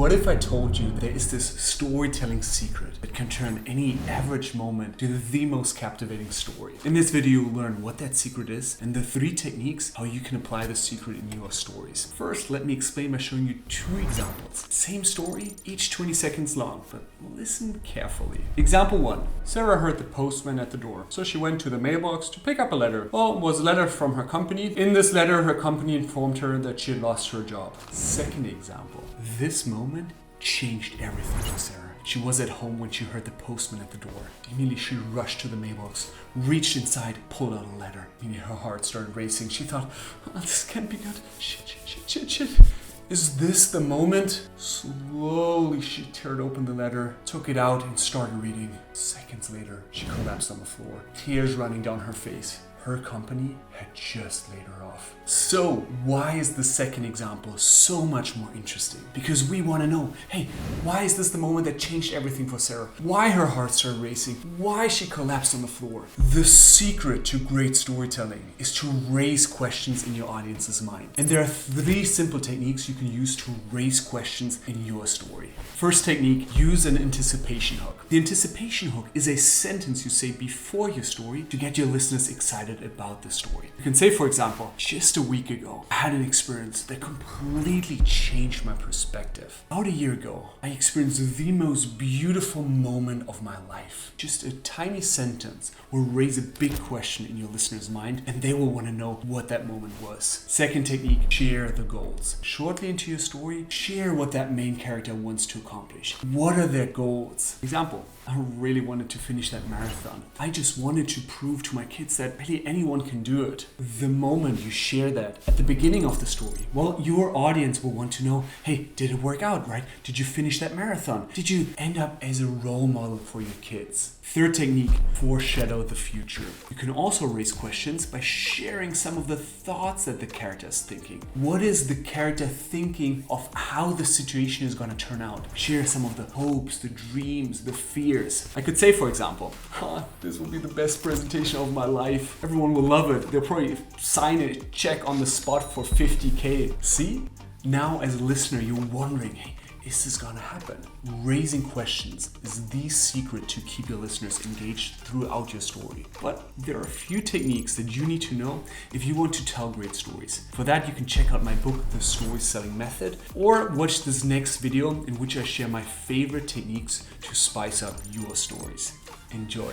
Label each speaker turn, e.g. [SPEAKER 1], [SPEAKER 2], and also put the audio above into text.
[SPEAKER 1] What if I told you there is this storytelling secret that can turn any average moment to the most captivating story? In this video, you'll learn what that secret is and the 3 techniques how you can apply the secret in your stories. First, let me explain by showing you 2 examples. Same story, each 20 seconds long, but listen carefully. Example 1. Sarah heard the postman at the door, so she went to the mailbox to pick up a letter. Well, it was a letter from her company. In this letter, her company informed her that she had lost her job. Second example. This moment changed everything for Sarah. She was at home when she heard the postman at the door. Immediately she rushed to the mailbox, reached inside, pulled out a letter. Immediately her heart started racing. She thought, oh, this can't be good. Shit. Is this the moment? Slowly she teared open the letter, took it out and started reading. Seconds later, she collapsed on the floor, tears running down her face. Her company had just laid her off. So why is the second example so much more interesting? Because we want to know, hey, why is this the moment that changed everything for Sarah? Why her heart started racing? Why she collapsed on the floor? The secret to great storytelling is to raise questions in your audience's mind. And there are 3 simple techniques you can use to raise questions in your story. First technique, use an anticipation hook. The anticipation hook is a sentence you say before your story to get your listeners excited about the story. You can say, for example, just a week ago, I had an experience that completely changed my perspective. About a year ago, I experienced the most beautiful moment of my life. Just a tiny sentence will raise a big question in your listener's mind, and they will want to know what that moment was. Second technique, share the goals. Shortly into your story, share what that main character wants to accomplish. What are their goals? Example, I really wanted to finish that marathon. I just wanted to prove to my kids that really anyone can do it. The moment you share that at the beginning of the story, well, your audience will want to know, hey, did it work out, right? Did you finish that marathon? Did you end up as a role model for your kids? Third technique, foreshadow the future. You can also raise questions by sharing some of the thoughts that the character is thinking. What is the character thinking of how the situation is going to turn out? Share some of the hopes, the dreams, the fears. I could say, for example, this will be the best presentation of my life. Everyone will love it. They'll probably sign a check on the spot for 50K. See? Now as a listener, you're wondering, hey, is this gonna happen? Raising questions is the secret to keep your listeners engaged throughout your story. But there are a few techniques that you need to know if you want to tell great stories. For that, you can check out my book, The Story Selling Method, or watch this next video in which I share my favorite techniques to spice up your stories. Enjoy.